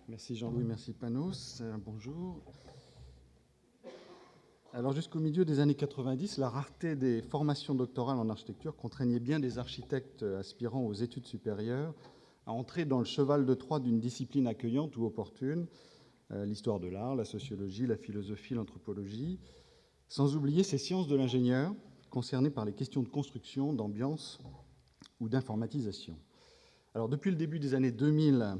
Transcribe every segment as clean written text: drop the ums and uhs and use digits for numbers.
Merci Jean-Louis, merci Panos. Bonjour. Alors jusqu'au milieu des années 90, la rareté des formations doctorales en architecture contraignait bien des architectes aspirant aux études supérieures à entrer dans le cheval de Troie d'une discipline accueillante ou opportune, l'histoire de l'art, la sociologie, la philosophie, l'anthropologie, sans oublier ces sciences de l'ingénieur concernées par les questions de construction, d'ambiance ou d'informatisation. Alors depuis le début des années 2000,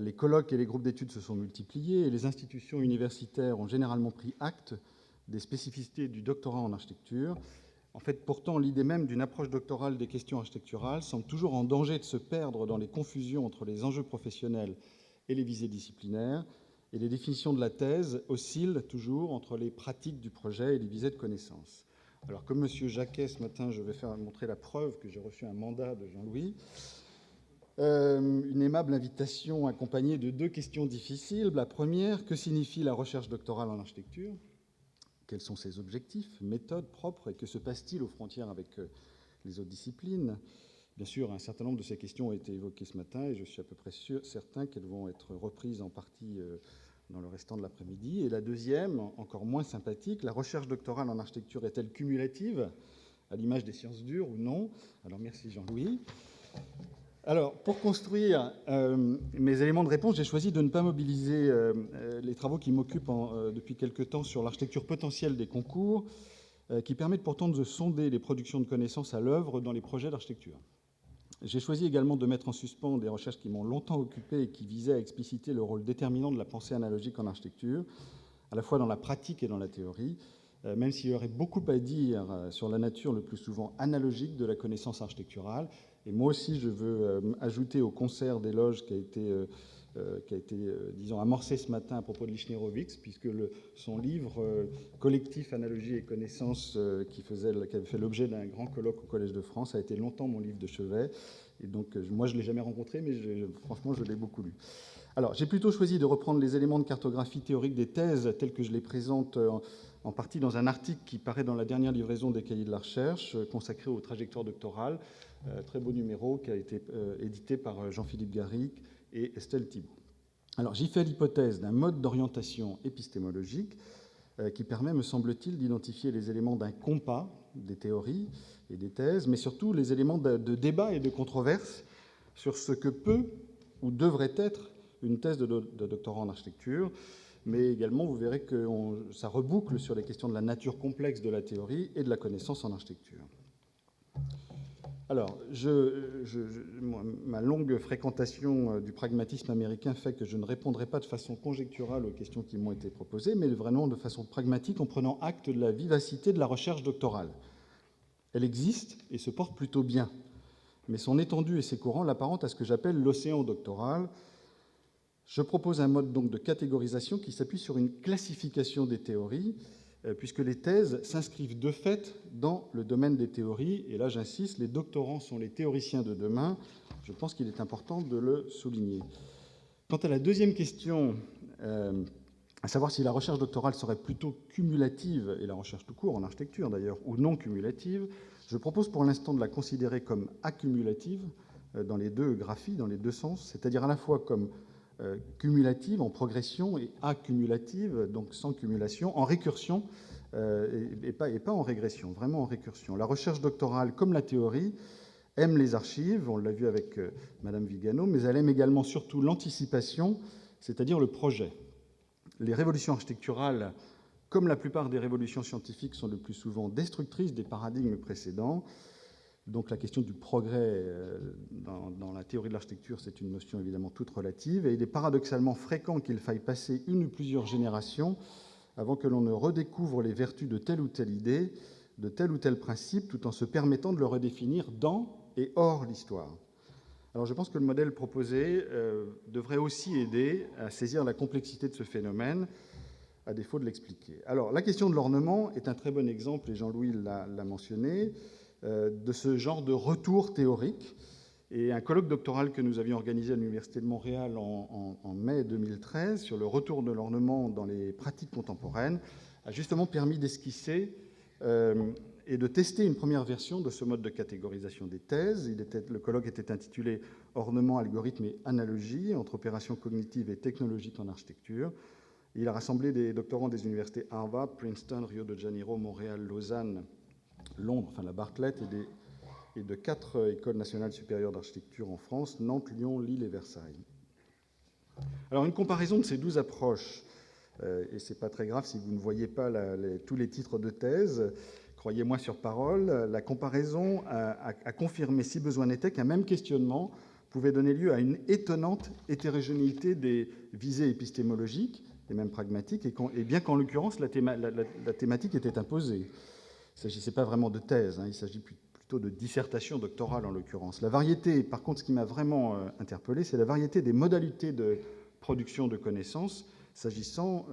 les colloques et les groupes d'études se sont multipliés et les institutions universitaires ont généralement pris acte des spécificités du doctorat en architecture. En fait, pourtant, l'idée même d'une approche doctorale des questions architecturales semble toujours en danger de se perdre dans les confusions entre les enjeux professionnels et les visées disciplinaires, et les définitions de la thèse oscillent toujours entre les pratiques du projet et les visées de connaissances. Alors, comme M. Jacquet, ce matin, je vais montrer la preuve que j'ai reçu un mandat de Jean-Louis. Une aimable invitation accompagnée de deux questions difficiles. La première, que signifie la recherche doctorale en architecture ? Quels sont ses objectifs, méthodes propres, et que se passe-t-il aux frontières avec les autres disciplines ? Bien sûr, un certain nombre de ces questions ont été évoquées ce matin, et je suis à peu près certain qu'elles vont être reprises en partie dans le restant de l'après-midi. Et la deuxième, encore moins sympathique, la recherche doctorale en architecture est-elle cumulative, à l'image des sciences dures ou non ? Alors merci Jean-Louis. Alors, pour construire mes éléments de réponse, j'ai choisi de ne pas mobiliser les travaux qui m'occupent depuis quelque temps sur l'architecture potentielle des concours, qui permettent pourtant de sonder les productions de connaissances à l'œuvre dans les projets d'architecture. J'ai choisi également de mettre en suspens des recherches qui m'ont longtemps occupé et qui visaient à expliciter le rôle déterminant de la pensée analogique en architecture, à la fois dans la pratique et dans la théorie, même s'il y aurait beaucoup à dire sur la nature le plus souvent analogique de la connaissance architecturale. Et moi aussi, je veux ajouter au concert d'éloges qui a été disons, amorcé ce matin à propos de Lichner-Rovitz, puisque son livre Collectif, Analogie et Connaissance, qui avait fait l'objet d'un grand colloque au Collège de France, a été longtemps mon livre de chevet. Et donc, moi, je ne l'ai jamais rencontré, mais franchement, je l'ai beaucoup lu. Alors, j'ai plutôt choisi de reprendre les éléments de cartographie théorique des thèses tels que je les présente en partie dans un article qui paraît dans la dernière livraison des cahiers de la recherche, consacré aux trajectoires doctorales, très beau numéro qui a été édité par Jean-Philippe Garrigue et Estelle Thibault. Alors, j'y fais l'hypothèse d'un mode d'orientation épistémologique qui permet, me semble-t-il, d'identifier les éléments d'un compas des théories et des thèses, mais surtout les éléments de débat et de controverse sur ce que peut ou devrait être une thèse de doctorat en architecture, mais également, vous verrez que ça reboucle sur les questions de la nature complexe de la théorie et de la connaissance en architecture. Alors, ma longue fréquentation du pragmatisme américain fait que je ne répondrai pas de façon conjecturale aux questions qui m'ont été proposées, mais vraiment de façon pragmatique en prenant acte de la vivacité de la recherche doctorale. Elle existe et se porte plutôt bien, mais son étendue et ses courants l'apparentent à ce que j'appelle l'océan doctoral. Je propose un mode donc de catégorisation qui s'appuie sur une classification des théories, puisque les thèses s'inscrivent de fait dans le domaine des théories. Et là, j'insiste, les doctorants sont les théoriciens de demain. Je pense qu'il est important de le souligner. Quant à la deuxième question, à savoir si la recherche doctorale serait plutôt cumulative, et la recherche tout court en architecture d'ailleurs, ou non cumulative, je propose pour l'instant de la considérer comme accumulative dans les deux graphies, dans les deux sens, c'est-à-dire à la fois comme cumulative en progression et accumulative, donc sans cumulation, en récursion et pas en régression, vraiment en récursion. La recherche doctorale, comme la théorie, aime les archives, on l'a vu avec Madame Vigano, mais elle aime également surtout l'anticipation, c'est-à-dire le projet. Les révolutions architecturales, comme la plupart des révolutions scientifiques, sont le plus souvent destructrices des paradigmes précédents. Donc la question du progrès dans la théorie de l'architecture, c'est une notion évidemment toute relative, et il est paradoxalement fréquent qu'il faille passer une ou plusieurs générations avant que l'on ne redécouvre les vertus de telle ou telle idée, de tel ou tel principe, tout en se permettant de le redéfinir dans et hors l'histoire. Alors je pense que le modèle proposé devrait aussi aider à saisir la complexité de ce phénomène, à défaut de l'expliquer. Alors la question de l'ornement est un très bon exemple, et Jean-Louis l'a mentionné, de ce genre de retour théorique. Et un colloque doctoral que nous avions organisé à l'Université de Montréal en mai 2013 sur le retour de l'ornement dans les pratiques contemporaines a justement permis d'esquisser et de tester une première version de ce mode de catégorisation des thèses. Le colloque était intitulé « Ornement, algorithmes et analogies entre opérations cognitives et technologiques en architecture ». Il a rassemblé des doctorants des universités Harvard, Princeton, Rio de Janeiro, Montréal, Lausanne, Londres, enfin la Bartlett, et de 4 écoles nationales supérieures d'architecture en France, Nantes, Lyon, Lille et Versailles. Alors une comparaison de ces 12 approches, et ce n'est pas très grave si vous ne voyez pas tous les titres de thèse, croyez-moi sur parole, la comparaison a confirmé, si besoin n'était, qu'un même questionnement pouvait donner lieu à une étonnante hétérogénéité des visées épistémologiques et même pragmatiques, et bien qu'en l'occurrence la thématique était imposée. Il ne s'agissait pas vraiment de thèse, il s'agit plutôt de dissertation doctorale en l'occurrence. La variété, par contre, ce qui m'a vraiment interpellé, c'est la variété des modalités de production de connaissances, s'agissant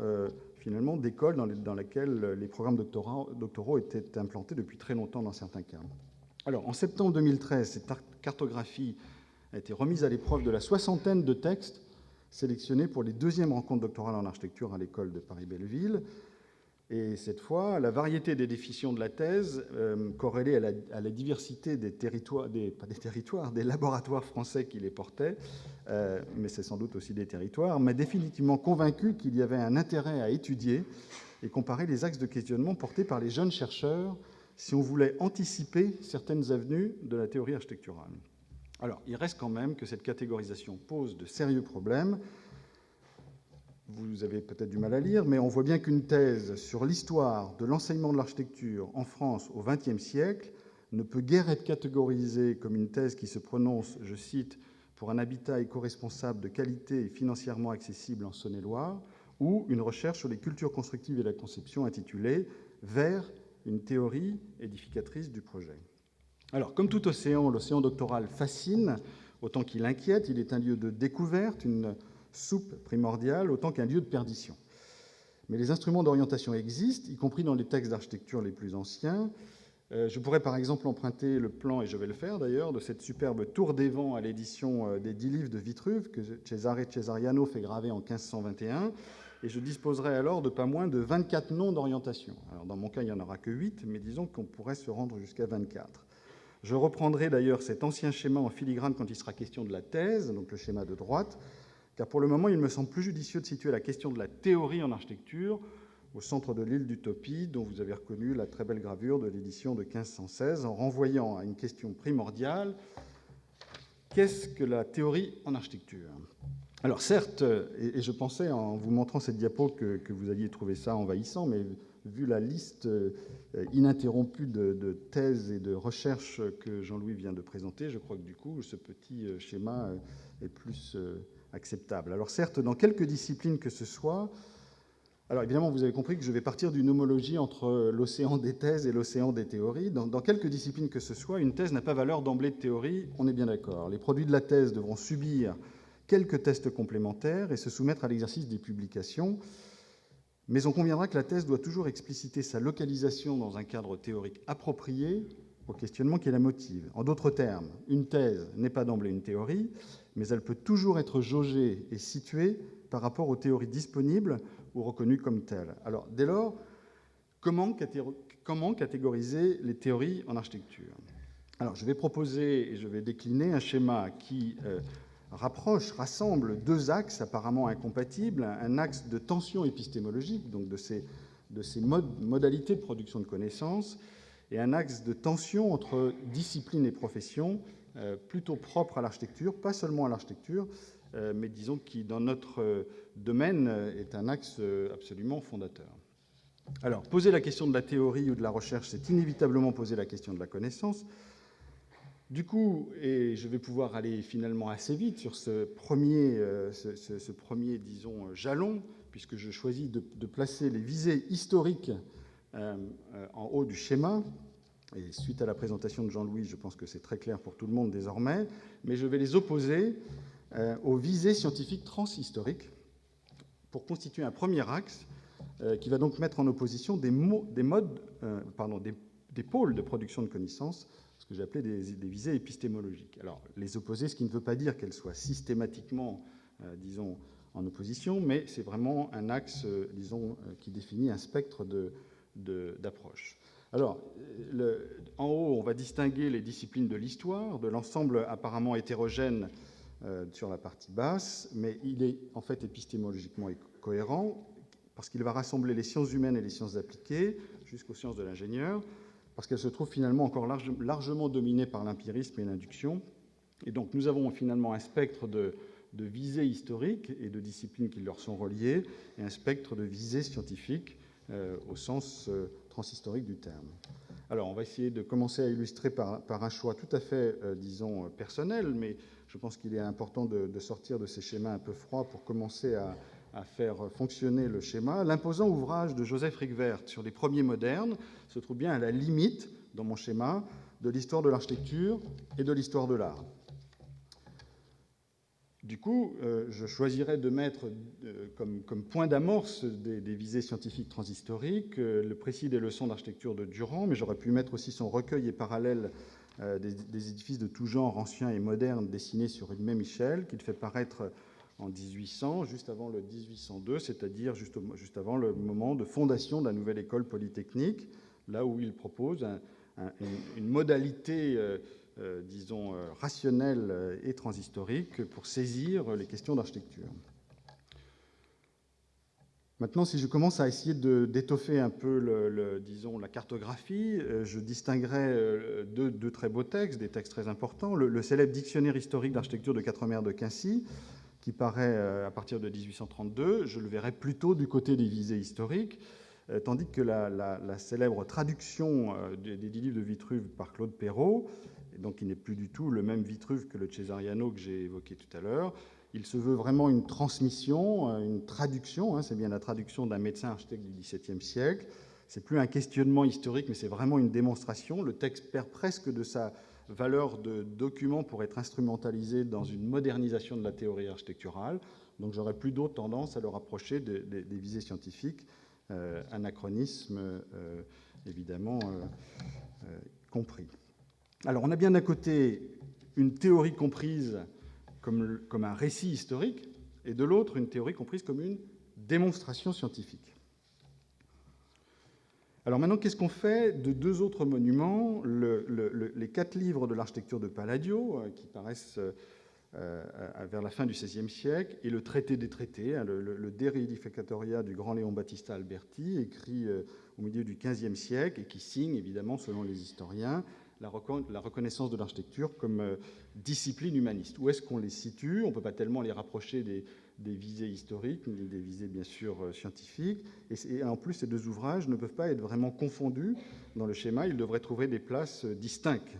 finalement d'écoles dans lesquelles les programmes doctoraux étaient implantés depuis très longtemps dans certains cas. Alors, en septembre 2013, cette cartographie a été remise à l'épreuve de la soixantaine de textes sélectionnés pour les 2e rencontres doctorales en architecture à l'école de Paris-Belleville. Et cette fois, la variété des définitions de la thèse, corrélée à la diversité des territoires, des laboratoires français qui les portaient, mais c'est sans doute aussi des territoires, m'a définitivement convaincu qu'il y avait un intérêt à étudier et comparer les axes de questionnement portés par les jeunes chercheurs si on voulait anticiper certaines avenues de la théorie architecturale. Alors, il reste quand même que cette catégorisation pose de sérieux problèmes. Vous avez peut-être du mal à lire, mais on voit bien qu'une thèse sur l'histoire de l'enseignement de l'architecture en France au XXe siècle ne peut guère être catégorisée comme une thèse qui se prononce, je cite, pour un habitat éco-responsable de qualité et financièrement accessible en Saône-et-Loire, ou une recherche sur les cultures constructives et la conception intitulée « Vers une théorie édificatrice du projet ». Alors, comme tout océan, l'océan doctoral fascine autant qu'il inquiète. Il est un lieu de découverte, une soupe primordiale, autant qu'un lieu de perdition. Mais les instruments d'orientation existent, y compris dans les textes d'architecture les plus anciens. Je pourrais par exemple emprunter le plan, et je vais le faire d'ailleurs, de cette superbe tour des vents à l'édition des 10 livres de Vitruve que Cesare Cesariano fait graver en 1521, et je disposerai alors de pas moins de 24 noms d'orientation. Alors dans mon cas, il n'y en aura que 8, mais disons qu'on pourrait se rendre jusqu'à 24. Je reprendrai d'ailleurs cet ancien schéma en filigrane quand il sera question de la thèse, donc le schéma de droite, car pour le moment, il me semble plus judicieux de situer la question de la théorie en architecture au centre de l'île d'Utopie, dont vous avez reconnu la très belle gravure de l'édition de 1516, en renvoyant à une question primordiale: qu'est-ce que la théorie en architecture? Alors certes, et je pensais en vous montrant cette diapo que vous alliez trouver ça envahissant, mais vu la liste ininterrompue de thèses et de recherches que Jean-Louis vient de présenter, je crois que du coup, ce petit schéma est plus acceptable. Alors certes, dans quelques disciplines que ce soit, alors évidemment, vous avez compris que je vais partir d'une homologie entre l'océan des thèses et l'océan des théories. Dans quelques disciplines que ce soit, une thèse n'a pas valeur d'emblée de théorie, on est bien d'accord. Les produits de la thèse devront subir quelques tests complémentaires et se soumettre à l'exercice des publications. Mais on conviendra que la thèse doit toujours expliciter sa localisation dans un cadre théorique approprié au questionnement qui la motive. En d'autres termes, une thèse n'est pas d'emblée une théorie, mais elle peut toujours être jaugée et située par rapport aux théories disponibles ou reconnues comme telles. Alors, dès lors, comment catégoriser les théories en architecture? Alors, je vais proposer et je vais décliner un schéma qui rassemble 2 axes apparemment incompatibles, un axe de tension épistémologique, donc de ces modalités de production de connaissances, et un axe de tension entre discipline et profession, plutôt propre à l'architecture, pas seulement à l'architecture, mais disons qui, dans notre domaine, est un axe absolument fondateur. Alors, poser la question de la théorie ou de la recherche, c'est inévitablement poser la question de la connaissance. Du coup, et je vais pouvoir aller finalement assez vite sur ce premier, disons, jalon, puisque je choisis de placer les visées historiques en haut du schéma. Et suite à la présentation de Jean-Louis, je pense que c'est très clair pour tout le monde désormais, mais je vais les opposer aux visées scientifiques transhistoriques pour constituer un premier axe qui va donc mettre en opposition des pôles de production de connaissances, ce que j'ai appelé des visées épistémologiques. Alors, les opposer, ce qui ne veut pas dire qu'elles soient systématiquement, disons, en opposition, mais c'est vraiment un axe, disons, qui définit un spectre d'approche. Alors, distinguer les disciplines de l'histoire de l'ensemble apparemment hétérogène sur la partie basse, mais il est en fait épistémologiquement cohérent parce qu'il va rassembler les sciences humaines et les sciences appliquées jusqu'aux sciences de l'ingénieur, parce qu'elles se trouvent finalement encore largement dominées par l'empirisme et l'induction. Et donc nous avons finalement un spectre de visées historiques et de disciplines qui leur sont reliées, et un spectre de visées scientifiques au sens transhistorique du terme. Alors, on va essayer de commencer à illustrer par un choix tout à fait, disons, personnel, mais je pense qu'il est important de sortir de ces schémas un peu froids pour commencer à faire fonctionner le schéma. L'imposant ouvrage de Joseph Rickwert sur les premiers modernes se trouve bien à la limite, dans mon schéma, de l'histoire de l'architecture et de l'histoire de l'art. Du coup, je choisirais de mettre comme point d'amorce des visées scientifiques transhistoriques le précis des leçons d'architecture de Durand, mais j'aurais pu mettre aussi son recueil et parallèle des édifices de tout genre, anciens et modernes, dessinés sur une même échelle, qu'il fait paraître en 1800, juste avant le 1802, c'est-à-dire juste avant le moment de fondation de la nouvelle école polytechnique, là où il propose une modalité disons, rationnelle et transhistorique pour saisir les questions d'architecture. Maintenant, si je commence à essayer d'étoffer un peu disons, la cartographie, je distinguerai deux très beaux textes, des textes très importants. Le célèbre Dictionnaire historique d'architecture de Quatremer de Quincy, qui paraît à partir de 1832, je le verrai plutôt du côté des visées historiques, tandis que la célèbre traduction des 10 livres de Vitruve par Claude Perrault, donc il n'est plus du tout le même Vitruve que le Cesariano que j'ai évoqué tout à l'heure. Il se veut vraiment une transmission, une traduction, c'est bien la traduction d'un médecin architecte du XVIIe siècle. C'est plus un questionnement historique, mais c'est vraiment une démonstration. Le texte perd presque de sa valeur de document pour être instrumentalisé dans une modernisation de la théorie architecturale. Donc j'aurais plutôt tendance à le rapprocher des visées scientifiques, anachronisme évidemment compris. Alors, on a bien d'un côté une théorie comprise comme un récit historique, et de l'autre, une théorie comprise comme une démonstration scientifique. Alors maintenant, qu'est-ce qu'on fait de deux autres monuments, les 4 livres de l'architecture de Palladio, qui paraissent vers la fin du XVIe siècle, et le traité des traités, le De Reedificatoria du grand Léon Battista Alberti, écrit au milieu du XVe siècle, et qui signe, évidemment, selon les historiens, la reconnaissance de l'architecture comme discipline humaniste. Où est-ce qu'on les situe? On ne peut pas tellement les rapprocher des visées historiques, ni des visées bien sûr scientifiques. Et en plus, ces deux ouvrages ne peuvent pas être vraiment confondus dans le schéma. Ils devraient trouver des places distinctes.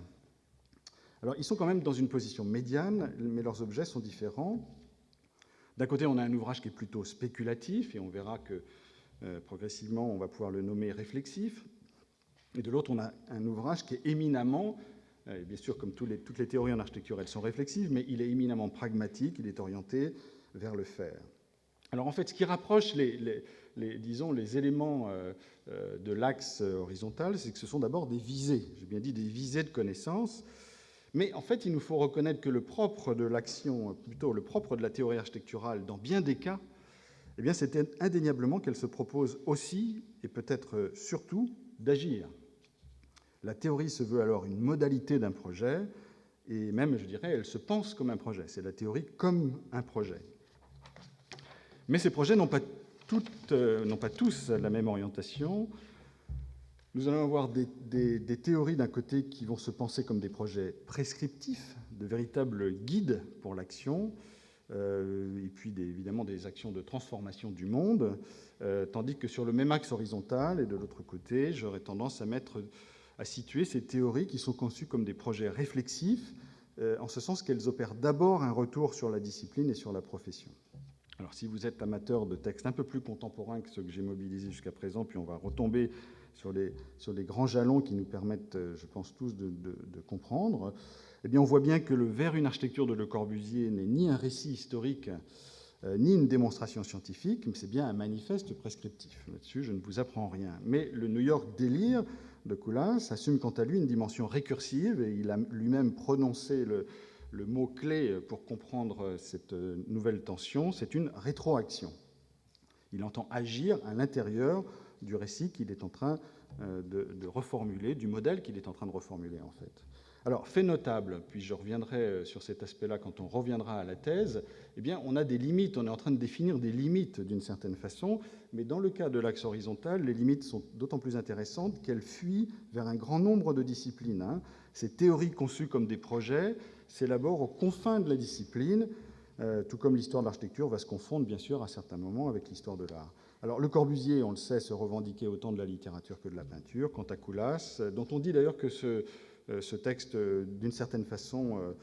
Alors, ils sont quand même dans une position médiane, mais leurs objets sont différents. D'un côté, on a un ouvrage qui est plutôt spéculatif, et on verra que progressivement, on va pouvoir le nommer réflexif. Et de l'autre, on a un ouvrage qui est éminemment, bien sûr, comme toutes les théories en architecture, elles sont réflexives, mais il est éminemment pragmatique, il est orienté vers le faire. Alors en fait, ce qui rapproche disons, les éléments de l'axe horizontal, c'est que ce sont d'abord des visées. J'ai bien dit des visées de connaissances. Mais en fait, il nous faut reconnaître que le propre de l'action, plutôt le propre de la théorie architecturale, dans bien des cas, eh bien, c'est indéniablement qu'elle se propose aussi, et peut-être surtout, d'agir. La théorie se veut alors une modalité d'un projet, et même, je dirais, elle se pense comme un projet. C'est la théorie comme un projet. Mais ces projets n'ont pas tous la même orientation. Nous allons avoir des théories d'un côté qui vont se penser comme des projets prescriptifs, de véritables guides pour l'action, et puis évidemment des actions de transformation du monde, tandis que sur le même axe horizontal, et de l'autre côté, j'aurais tendance à situer ces théories qui sont conçues comme des projets réflexifs, en ce sens qu'elles opèrent d'abord un retour sur la discipline et sur la profession. Alors si vous êtes amateur de textes un peu plus contemporains que ceux que j'ai mobilisés jusqu'à présent, puis on va retomber sur les grands jalons qui nous permettent, je pense tous, de comprendre, eh bien on voit bien que le Vers une architecture de Le Corbusier n'est ni un récit historique, ni une démonstration scientifique, mais c'est bien un manifeste prescriptif. Là-dessus, je ne vous apprends rien. Mais le New York Délire de Coulas assume quant à lui une dimension récursive, et il a lui-même prononcé le mot-clé pour comprendre cette nouvelle tension, c'est une rétroaction. Il entend agir à l'intérieur du récit qu'il est en train de reformuler, du modèle qu'il est en train de reformuler, en fait. Alors, fait notable, puis je reviendrai sur cet aspect-là quand on reviendra à la thèse, eh bien, on a des limites, on est en train de définir des limites d'une certaine façon, mais dans le cas de l'axe horizontal, les limites sont d'autant plus intéressantes qu'elles fuient vers un grand nombre de disciplines. Ces théories conçues comme des projets s'élaborent aux confins de la discipline, tout comme l'histoire de l'architecture va se confondre, bien sûr, à certains moments avec l'histoire de l'art. Alors, Le Corbusier, on le sait, se revendiquait autant de la littérature que de la peinture. Quant à Coulas, dont on dit d'ailleurs que ce texte, d'une certaine façon,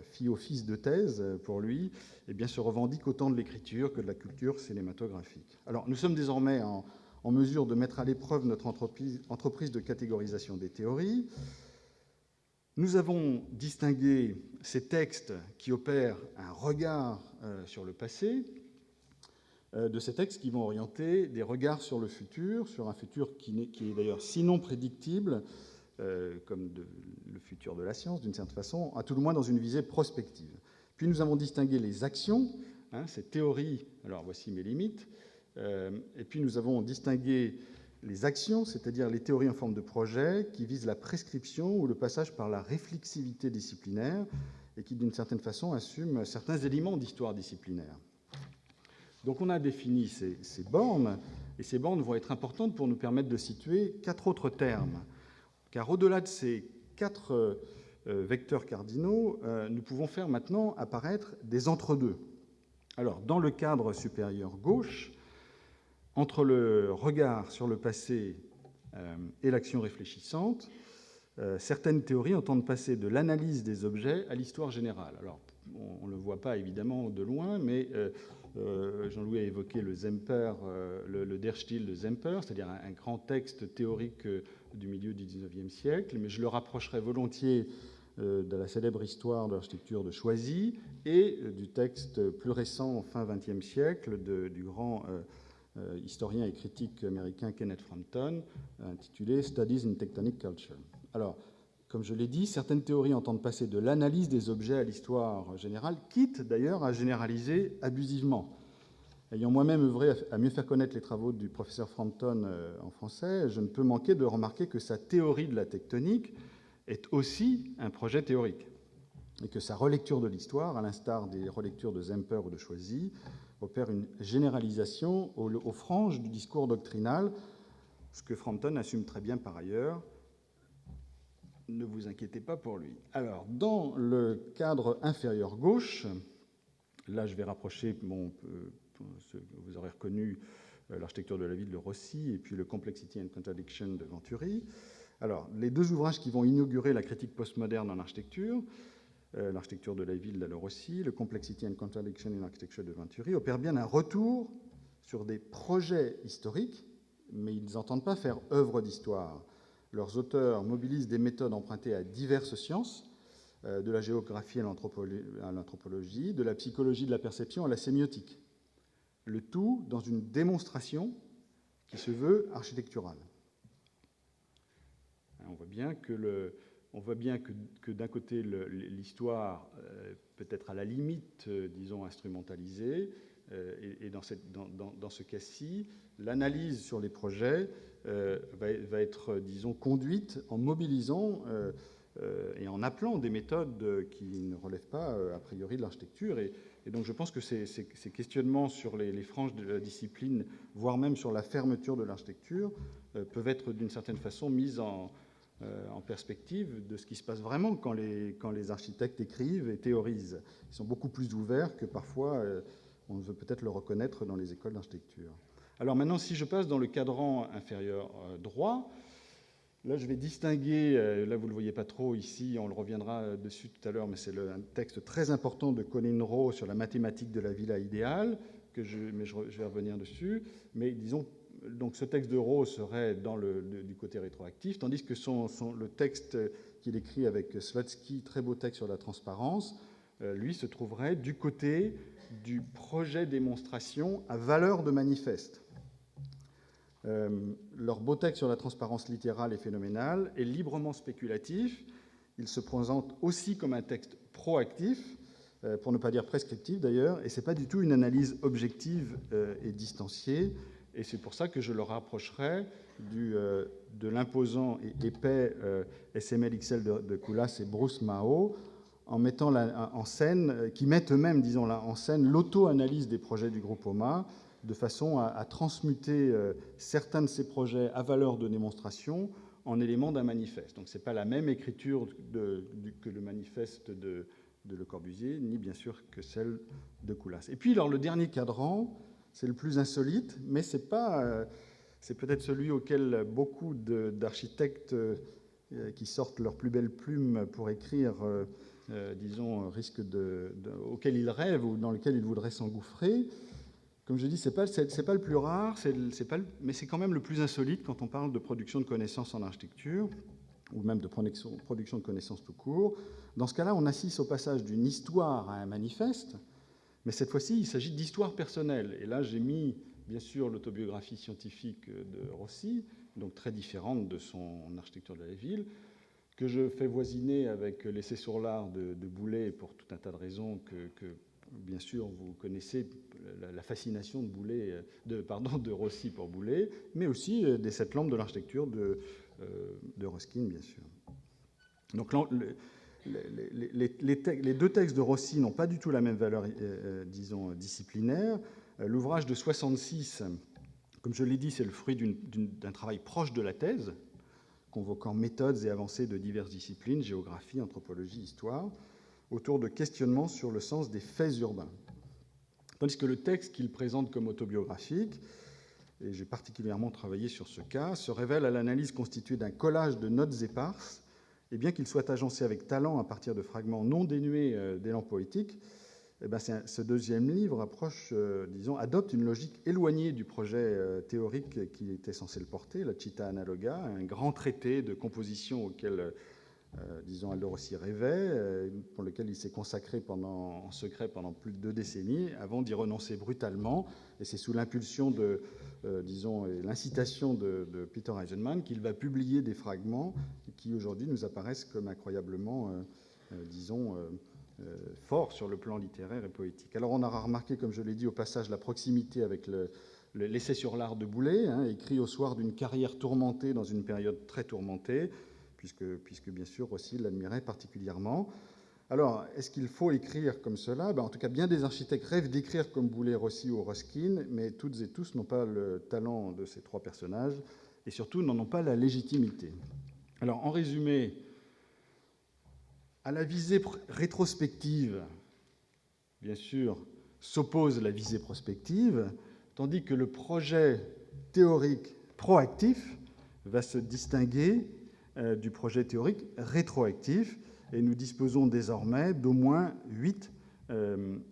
fit office de thèse pour lui, eh bien, se revendique autant de l'écriture que de la culture cinématographique. Alors, nous sommes désormais en mesure de mettre à l'épreuve notre entreprise de catégorisation des théories. Nous avons distingué ces textes qui opèrent un regard sur le passé de ces textes qui vont orienter des regards sur le futur, sur un futur qui est d'ailleurs sinon prédictible, comme le futur de la science, d'une certaine façon, à tout le moins dans une visée prospective. Puis nous avons distingué les actions, ces théories, alors voici mes limites, et puis nous avons distingué les actions, c'est-à-dire les théories en forme de projet, qui visent la prescription ou le passage par la réflexivité disciplinaire, et qui, d'une certaine façon, assument certains éléments d'histoire disciplinaire. Donc on a défini ces bornes, et ces bornes vont être importantes pour nous permettre de situer 4 autres termes. Car au-delà de ces 4 vecteurs cardinaux, nous pouvons faire maintenant apparaître des entre-deux. Alors, dans le cadre supérieur gauche, entre le regard sur le passé et l'action réfléchissante, certaines théories entendent passer de l'analyse des objets à l'histoire générale. Alors, on ne le voit pas évidemment de loin, mais Jean-Louis a évoqué le Zemper, le Der Stil de Zemper, c'est-à-dire un grand texte théorique du milieu du XIXe siècle, mais je le rapprocherai volontiers de la célèbre histoire de l'architecture de Choisy et du texte plus récent, fin XXe siècle, du grand historien et critique américain Kenneth Frampton, intitulé Studies in Tectonic Culture. Alors, comme je l'ai dit, certaines théories entendent passer de l'analyse des objets à l'histoire générale, quitte d'ailleurs à généraliser abusivement. Ayant moi-même œuvré à mieux faire connaître les travaux du professeur Frampton en français, je ne peux manquer de remarquer que sa théorie de la tectonique est aussi un projet théorique, et que sa relecture de l'histoire, à l'instar des relectures de Zemper ou de Choisy, opère une généralisation aux franges du discours doctrinal, ce que Frampton assume très bien par ailleurs. Ne vous inquiétez pas pour lui. Alors, dans le cadre inférieur gauche, là je vais rapprocher, vous aurez reconnu l'architecture de la ville de Rossi et puis le Complexity and Contradiction de Venturi. Alors, les 2 ouvrages qui vont inaugurer la critique postmoderne en architecture, l'architecture de la ville de Rossi, le Complexity and Contradiction in Architecture de Venturi, opèrent bien un retour sur des projets historiques, mais ils n'entendent pas faire œuvre d'histoire. Leurs auteurs mobilisent des méthodes empruntées à diverses sciences, de la géographie à l'anthropologie, de la psychologie de la perception à la sémiotique. Le tout dans une démonstration qui se veut architecturale. On voit bien que d'un côté, l'histoire peut être à la limite, disons, instrumentalisée, et dans ce cas-ci, l'analyse sur les projets va être, disons, conduite en mobilisant et en appelant des méthodes qui ne relèvent pas, a priori, de l'architecture. Et donc, je pense que ces questionnements sur les franges de la discipline, voire même sur la fermeture de l'architecture, peuvent être, d'une certaine façon, mis en perspective de ce qui se passe vraiment quand les architectes écrivent et théorisent. Ils sont beaucoup plus ouverts que parfois on veut peut-être le reconnaître dans les écoles d'architecture. Alors maintenant, si je passe dans le cadran inférieur droit, là je vais distinguer, là vous ne le voyez pas trop ici, on le reviendra dessus tout à l'heure, mais c'est un texte très important de Colin Rowe sur la mathématique de la villa idéale, mais je vais revenir dessus, mais disons, donc ce texte de Rowe serait du côté rétroactif, tandis que le texte qu'il écrit avec Slutsky, très beau texte sur la transparence, lui se trouverait du côté du projet démonstration à valeur de manifeste. Leur beau texte sur la transparence littérale et phénoménale est librement spéculatif. Il se présente aussi comme un texte proactif, pour ne pas dire prescriptif d'ailleurs, et ce n'est pas du tout une analyse objective et distanciée Et c'est pour ça que je le rapprocherai de l'imposant et épais SML-XL de Coulas et Bruce Mao, en mettant en scène, qui mettent eux-mêmes, disons là, en scène l'auto-analyse des projets du groupe OMA, de façon à transmuter certains de ces projets à valeur de démonstration en éléments d'un manifeste. Donc ce n'est pas la même écriture que le manifeste de Le Corbusier, ni bien sûr que celle de Coulas. Et puis alors, le dernier cadran, c'est le plus insolite, mais c'est peut-être celui auquel beaucoup d'architectes qui sortent leurs plus belles plumes pour écrire, disons, auquel ils rêvent ou dans lequel ils voudraient s'engouffrer. Comme je dis, c'est pas le plus rare, mais c'est quand même le plus insolite quand on parle de production de connaissances en architecture, ou même de production de connaissances tout court. Dans ce cas-là, on assiste au passage d'une histoire à un manifeste, mais cette fois-ci, il s'agit d'histoire personnelle. Et là, j'ai mis, bien sûr, l'autobiographie scientifique de Rossi, donc très différente de son architecture de la ville, que je fais voisiner avec l'essai sur l'art de Boulay pour tout un tas de raisons que bien sûr, vous connaissez la fascination de Rossi pour Boulay, mais aussi des sept lampes de l'architecture de Ruskin, bien sûr. Donc, les deux textes de Rossi n'ont pas du tout la même valeur, disons, disciplinaire. L'ouvrage de 66, comme je l'ai dit, c'est le fruit d'un travail proche de la thèse, convoquant méthodes et avancées de diverses disciplines, géographie, anthropologie, histoire, autour de questionnements sur le sens des faits urbains. Tandis que le texte qu'il présente comme autobiographique, et j'ai particulièrement travaillé sur ce cas, se révèle à l'analyse constituée d'un collage de notes éparses, et bien qu'il soit agencé avec talent à partir de fragments non dénués d'élan poétique, ce deuxième livre adopte une logique éloignée du projet théorique qui était censé le porter, la Città Analoga, un grand traité de composition auquel Aldo Rossi rêvait, pour lequel il s'est consacré en secret pendant plus de 2 décennies, avant d'y renoncer brutalement. Et c'est sous l'impulsion et l'incitation de Peter Eisenman qu'il va publier des fragments qui aujourd'hui nous apparaissent comme incroyablement, forts sur le plan littéraire et poétique. Alors on aura remarqué, comme je l'ai dit au passage, la proximité avec l'essai sur l'art de Boulay, écrit au soir d'une carrière tourmentée dans une période très tourmentée, puisque bien sûr Rossi l'admirait particulièrement. Alors, est-ce qu'il faut écrire comme cela ? En tout cas, bien des architectes rêvent d'écrire comme Boulay, Rossi ou Ruskin, mais toutes et tous n'ont pas le talent de ces trois personnages, et surtout n'en ont pas la légitimité. Alors, en résumé, à la visée rétrospective, bien sûr, s'oppose la visée prospective, tandis que le projet théorique proactif va se distinguer du projet théorique rétroactif, et nous disposons désormais d'au moins 8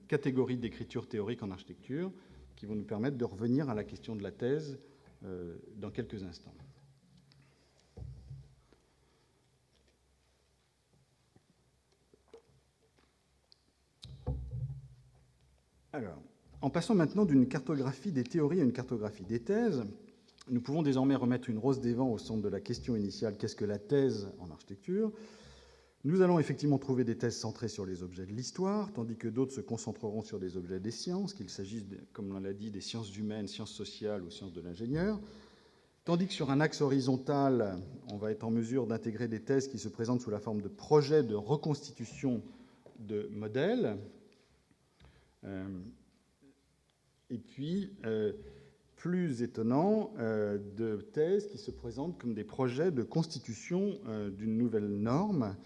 catégories d'écriture théorique en architecture qui vont nous permettre de revenir à la question de la thèse dans quelques instants. Alors, en passant maintenant d'une cartographie des théories à une cartographie des thèses, nous pouvons désormais remettre une rose des vents au centre de la question initiale, qu'est-ce que la thèse en architecture ? Nous allons effectivement trouver des thèses centrées sur les objets de l'histoire, tandis que d'autres se concentreront sur des objets des sciences, qu'il s'agisse, comme on l'a dit, des sciences humaines, sciences sociales ou sciences de l'ingénieur, tandis que sur un axe horizontal, on va être en mesure d'intégrer des thèses qui se présentent sous la forme de projets de reconstitution de modèles, et puis, plus étonnant, de thèses qui se présentent comme des projets de constitution d'une nouvelle norme.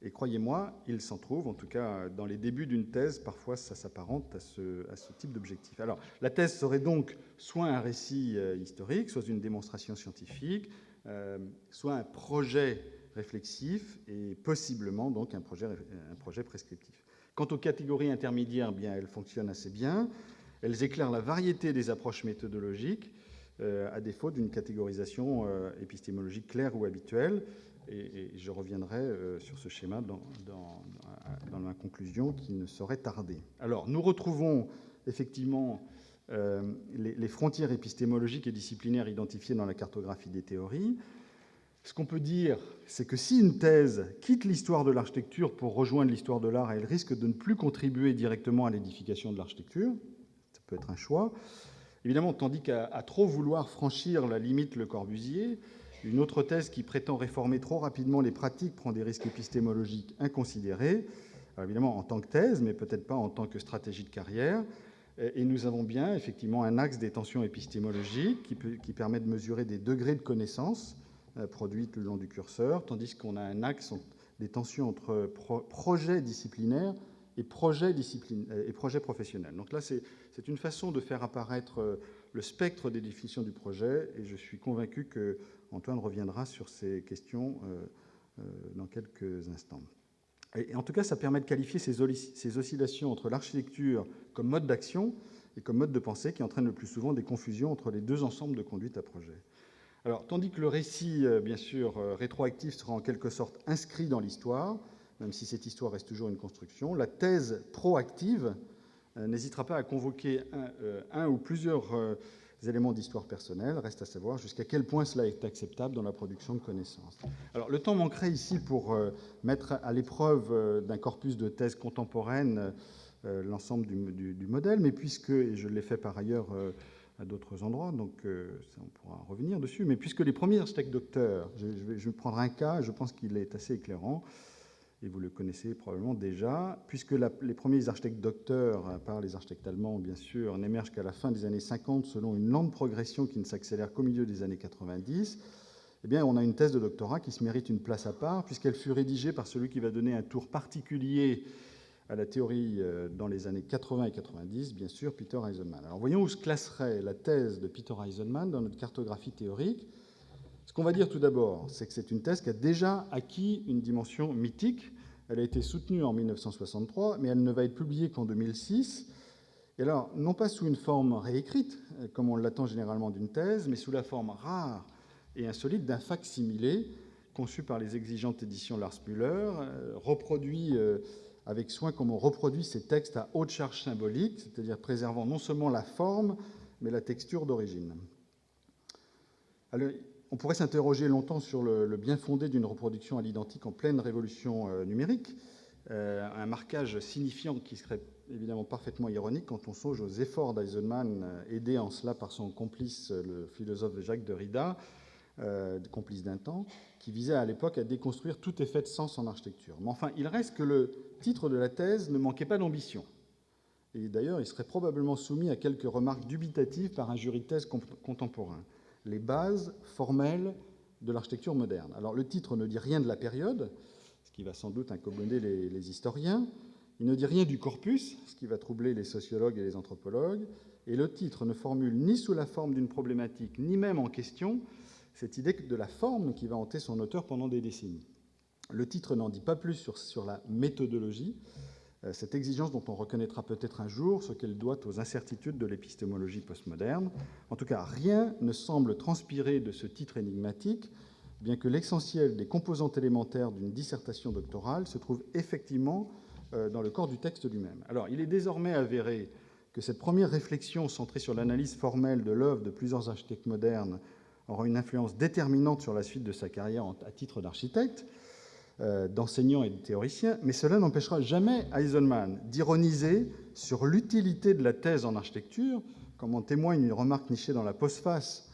Et croyez-moi, il s'en trouve, en tout cas dans les débuts d'une thèse, parfois ça s'apparente à ce type d'objectif. Alors, la thèse serait donc soit un récit historique, soit une démonstration scientifique, soit un projet réflexif et possiblement donc un projet prescriptif. Quant aux catégories intermédiaires, bien, elles fonctionnent assez bien. Elles éclairent la variété des approches méthodologiques, à défaut d'une catégorisation épistémologique claire ou habituelle. Et je reviendrai sur ce schéma dans ma conclusion qui ne saurait tarder. Alors, nous retrouvons effectivement les frontières épistémologiques et disciplinaires identifiées dans la cartographie des théories. Ce qu'on peut dire, c'est que si une thèse quitte l'histoire de l'architecture pour rejoindre l'histoire de l'art, elle risque de ne plus contribuer directement à l'édification de l'architecture. Ça peut être un choix. Évidemment, tandis qu'à trop vouloir franchir la limite Le Corbusier, une autre thèse qui prétend réformer trop rapidement les pratiques prend des risques épistémologiques inconsidérés, alors évidemment en tant que thèse, mais peut-être pas en tant que stratégie de carrière. Et nous avons bien effectivement un axe des tensions épistémologiques qui permet de mesurer des degrés de connaissance produites le long du curseur, tandis qu'on a un axe des tensions entre projets disciplinaires et projets professionnels. Donc là, c'est une façon de faire apparaître le spectre des définitions du projet, et je suis convaincu qu'Antoine reviendra sur ces questions dans quelques instants. Et en tout cas, ça permet de qualifier ces oscillations entre l'architecture comme mode d'action et comme mode de pensée qui entraînent le plus souvent des confusions entre les deux ensembles de conduite à projet. Alors, tandis que le récit, bien sûr, rétroactif sera en quelque sorte inscrit dans l'histoire, même si cette histoire reste toujours une construction, la thèse proactive n'hésitera pas à convoquer un ou plusieurs éléments d'histoire personnelle. Reste à savoir jusqu'à quel point cela est acceptable dans la production de connaissances. Alors, le temps manquerait ici pour mettre à l'épreuve d'un corpus de thèses contemporaines l'ensemble du modèle, mais puisque, et je l'ai fait par ailleurs à d'autres endroits, donc ça, on pourra revenir dessus, mais puisque les premiers architectes docteurs, je vais prendre un cas, je pense qu'il est assez éclairant, et vous le connaissez probablement déjà, puisque les premiers architectes docteurs, à part les architectes allemands bien sûr, n'émergent qu'à la fin des années 50 selon une lente progression qui ne s'accélère qu'au milieu des années 90, eh bien, on a une thèse de doctorat qui se mérite une place à part, puisqu'elle fut rédigée par celui qui va donner un tour particulier à la théorie dans les années 80 et 90, bien sûr, Peter Eisenman. Alors voyons où se classerait la thèse de Peter Eisenman dans notre cartographie théorique. Ce qu'on va dire tout d'abord, c'est que c'est une thèse qui a déjà acquis une dimension mythique. Elle a été soutenue en 1963, mais elle ne va être publiée qu'en 2006. Et alors, non pas sous une forme réécrite, comme on l'attend généralement d'une thèse, mais sous la forme rare et insolite d'un fac-similé conçu par les exigeantes éditions Lars Müller, reproduit avec soin comme on reproduit ces textes à haute charge symbolique, c'est-à-dire préservant non seulement la forme, mais la texture d'origine. Alors, on pourrait s'interroger longtemps sur le bien-fondé d'une reproduction à l'identique en pleine révolution numérique, un marquage signifiant qui serait évidemment parfaitement ironique quand on songe aux efforts d'Eisenman, aidé en cela par son complice, le philosophe Jacques Derrida, complice d'un temps, qui visait à l'époque à déconstruire tout effet de sens en architecture. Mais enfin, il reste que le titre de la thèse ne manquait pas d'ambition. Et d'ailleurs, il serait probablement soumis à quelques remarques dubitatives par un jury de thèse contemporain. Les bases formelles de l'architecture moderne. Alors, le titre ne dit rien de la période, ce qui va sans doute incommoder les historiens. Il ne dit rien du corpus, ce qui va troubler les sociologues et les anthropologues. Et le titre ne formule ni sous la forme d'une problématique, ni même en question cette idée de la forme qui va hanter son auteur pendant des décennies. Le titre n'en dit pas plus sur la méthodologie, cette exigence dont on reconnaîtra peut-être un jour ce qu'elle doit aux incertitudes de l'épistémologie postmoderne. En tout cas, rien ne semble transpirer de ce titre énigmatique, bien que l'essentiel des composantes élémentaires d'une dissertation doctorale se trouve effectivement dans le corps du texte lui-même. Alors, il est désormais avéré que cette première réflexion centrée sur l'analyse formelle de l'œuvre de plusieurs architectes modernes aura une influence déterminante sur la suite de sa carrière à titre d'architecte, d'enseignant et de théoricien, mais cela n'empêchera jamais Eisenman d'ironiser sur l'utilité de la thèse en architecture, comme en témoigne une remarque nichée dans la postface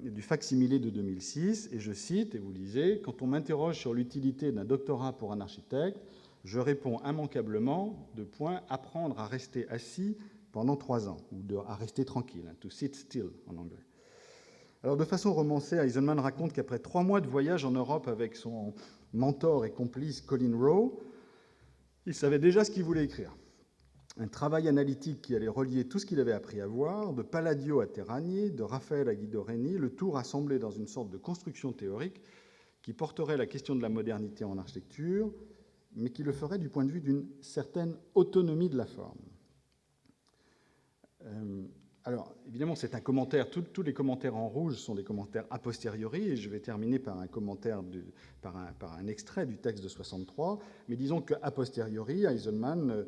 du fac-similé de 2006, et je cite, et vous lisez, « Quand on m'interroge sur l'utilité d'un doctorat pour un architecte, je réponds immanquablement, apprendre à rester assis pendant 3 ans, ou à rester tranquille, to sit still en anglais. » Alors, de façon romancée, Eisenman raconte qu'après 3 mois de voyage en Europe avec son mentor et complice Colin Rowe, il savait déjà ce qu'il voulait écrire. Un travail analytique qui allait relier tout ce qu'il avait appris à voir, de Palladio à Terragni, de Raphaël à Guido Reni, le tout rassemblé dans une sorte de construction théorique qui porterait la question de la modernité en architecture, mais qui le ferait du point de vue d'une certaine autonomie de la forme. Alors, évidemment, c'est un commentaire. Tous les commentaires en rouge sont des commentaires a posteriori, et je vais terminer par un commentaire, par un extrait du texte de 63. Mais disons qu'a posteriori, Eisenman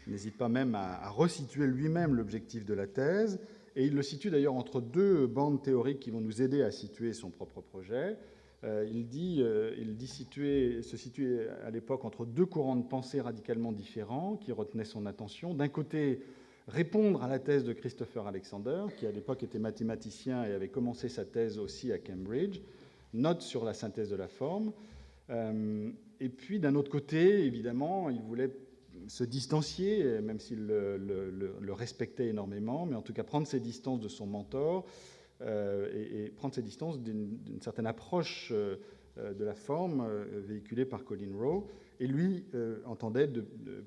n'hésite pas même à resituer lui-même l'objectif de la thèse, et il le situe d'ailleurs entre 2 bandes théoriques qui vont nous aider à situer son propre projet. Il dit se situer à l'époque entre 2 courants de pensée radicalement différents qui retenaient son attention. D'un côté, répondre à la thèse de Christopher Alexander, qui à l'époque était mathématicien et avait commencé sa thèse aussi à Cambridge, note sur la synthèse de la forme. Et puis, d'un autre côté, évidemment, il voulait se distancier, même s'il le respectait énormément, mais en tout cas prendre ses distances de son mentor et prendre ses distances d'une certaine approche de la forme véhiculée par Colin Rowe. Et lui entendait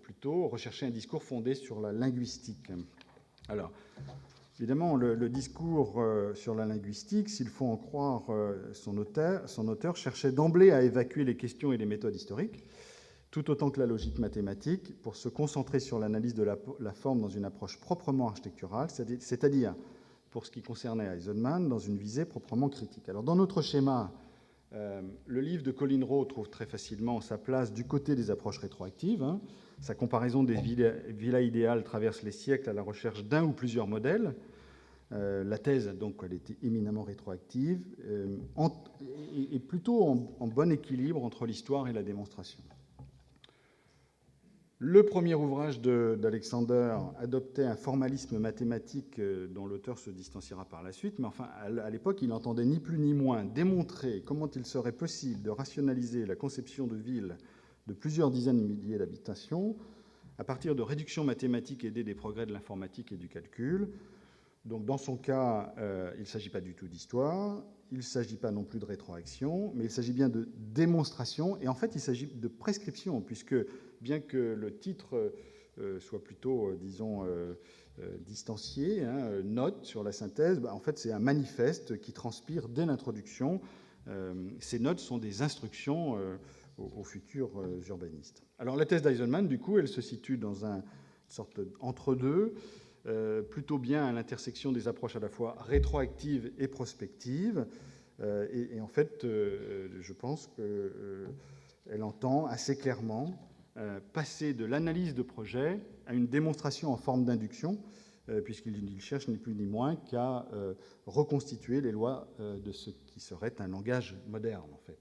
plutôt rechercher un discours fondé sur la linguistique. Alors, évidemment, le discours sur la linguistique, s'il faut en croire son auteur, cherchait d'emblée à évacuer les questions et les méthodes historiques, tout autant que la logique mathématique, pour se concentrer sur l'analyse de la forme dans une approche proprement architecturale, c'est-à-dire, pour ce qui concernait Eisenman, dans une visée proprement critique. Alors, dans notre schéma, le livre de Colin Rowe trouve très facilement sa place du côté des approches rétroactives. Sa comparaison des villas idéales traverse les siècles à la recherche d'un ou plusieurs modèles. La thèse, donc, elle était éminemment rétroactive et plutôt en bon équilibre entre l'histoire et la démonstration. Le premier ouvrage d'Alexander adoptait un formalisme mathématique dont l'auteur se distanciera par la suite, mais enfin, à l'époque, il entendait ni plus ni moins démontrer comment il serait possible de rationaliser la conception de villes de plusieurs dizaines de milliers d'habitations à partir de réductions mathématiques aidées des progrès de l'informatique et du calcul. Donc, dans son cas, il ne s'agit pas du tout d'histoire, il ne s'agit pas non plus de rétroaction, mais il s'agit bien de démonstration, et en fait, il s'agit de prescription, puisque bien que le titre soit plutôt, disons, distancié, note sur la synthèse, en fait, c'est un manifeste qui transpire dès l'introduction. Ces notes sont des instructions aux futurs urbanistes. Alors, la thèse d'Eisenman, du coup, elle se situe dans une sorte d'entre-deux, plutôt bien à l'intersection des approches à la fois rétroactives et prospectives. Et en fait, je pense qu'elle entend assez clairement passer de l'analyse de projet à une démonstration en forme d'induction, puisqu'il cherche ni plus ni moins qu'à reconstituer les lois de ce qui serait un langage moderne, en fait.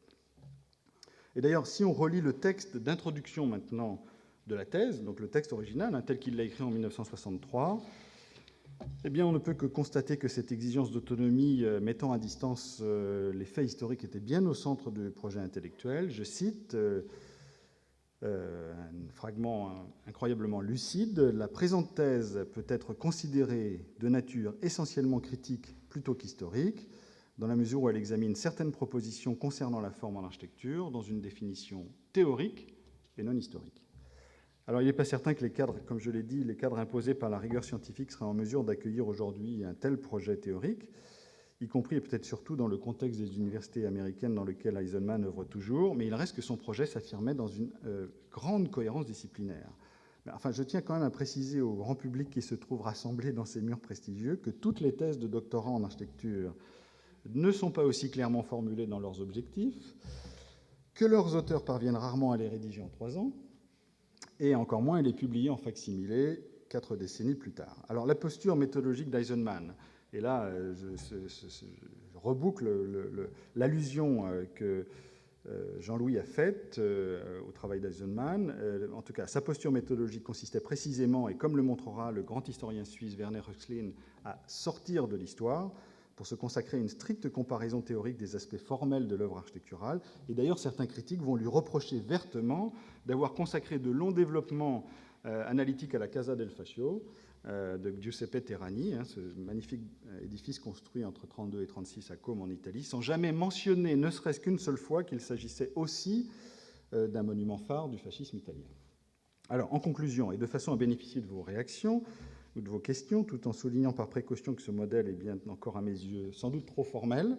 Et d'ailleurs, si on relit le texte d'introduction maintenant de la thèse, donc le texte original, tel qu'il l'a écrit en 1963, eh bien, on ne peut que constater que cette exigence d'autonomie mettant à distance les faits historiques était bien au centre du projet intellectuel. Je cite un fragment incroyablement lucide. « La présente thèse peut être considérée de nature essentiellement critique plutôt qu'historique, dans la mesure où elle examine certaines propositions concernant la forme en architecture dans une définition théorique et non historique. » Alors, il n'est pas certain que les cadres, comme je l'ai dit, les cadres imposés par la rigueur scientifique seraient en mesure d'accueillir aujourd'hui un tel projet théorique, y compris et peut-être surtout dans le contexte des universités américaines dans lequel Eisenman œuvre toujours, mais il reste que son projet s'affirmait dans une grande cohérence disciplinaire. Enfin, je tiens quand même à préciser au grand public qui se trouve rassemblé dans ces murs prestigieux que toutes les thèses de doctorat en architecture ne sont pas aussi clairement formulées dans leurs objectifs, que leurs auteurs parviennent rarement à les rédiger en 3 ans, et encore moins à les publier en facsimilé 4 décennies plus tard. Alors, la posture méthodologique d'Eisenman, et là, je reboucle l'allusion que Jean-Louis a faite au travail d'Eisenman. En tout cas, sa posture méthodologique consistait précisément, et comme le montrera le grand historien suisse Werner Höxlin, à sortir de l'histoire pour se consacrer à une stricte comparaison théorique des aspects formels de l'œuvre architecturale. Et d'ailleurs, certains critiques vont lui reprocher vertement d'avoir consacré de longs développements analytiques à la Casa del Fascio de Giuseppe Terrani, ce magnifique édifice construit entre 32 et 36 à Côme en Italie, sans jamais mentionner, ne serait-ce qu'une seule fois, qu'il s'agissait aussi d'un monument phare du fascisme italien. Alors, en conclusion, et de façon à bénéficier de vos réactions ou de vos questions, tout en soulignant par précaution que ce modèle est bien encore à mes yeux sans doute trop formel,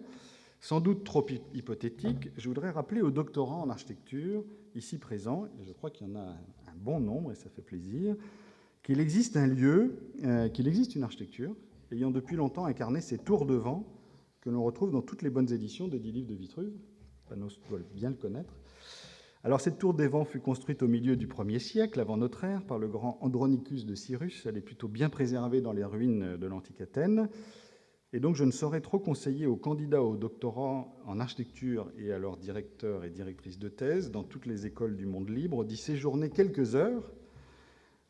sans doute trop hypothétique, je voudrais rappeler aux doctorants en architecture, ici présents, et je crois qu'il y en a un bon nombre, et ça fait plaisir, qu'il existe un lieu, qu'il existe une architecture, ayant depuis longtemps incarné ces tours de vent que l'on retrouve dans toutes les bonnes éditions des 10 livres de Vitruve. Panos doit bien le connaître. Alors, cette tour des vents fut construite au milieu du 1er siècle, avant notre ère, par le grand Andronicus de Cyrus. Elle est plutôt bien préservée dans les ruines de l'antique Athènes. Et donc, je ne saurais trop conseiller aux candidats au doctorat en architecture et à leurs directeurs et directrices de thèse dans toutes les écoles du monde libre d'y séjourner quelques heures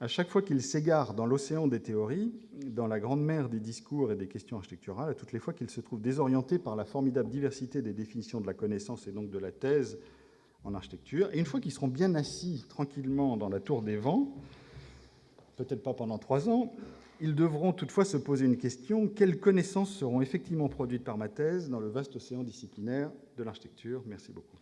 À chaque fois qu'ils s'égarent dans l'océan des théories, dans la grande mer des discours et des questions architecturales, à toutes les fois qu'ils se trouvent désorientés par la formidable diversité des définitions de la connaissance et donc de la thèse en architecture, et une fois qu'ils seront bien assis tranquillement dans la tour des vents, peut-être pas pendant 3 ans, ils devront toutefois se poser une question: quelles connaissances seront effectivement produites par ma thèse dans le vaste océan disciplinaire de l'architecture? Merci beaucoup.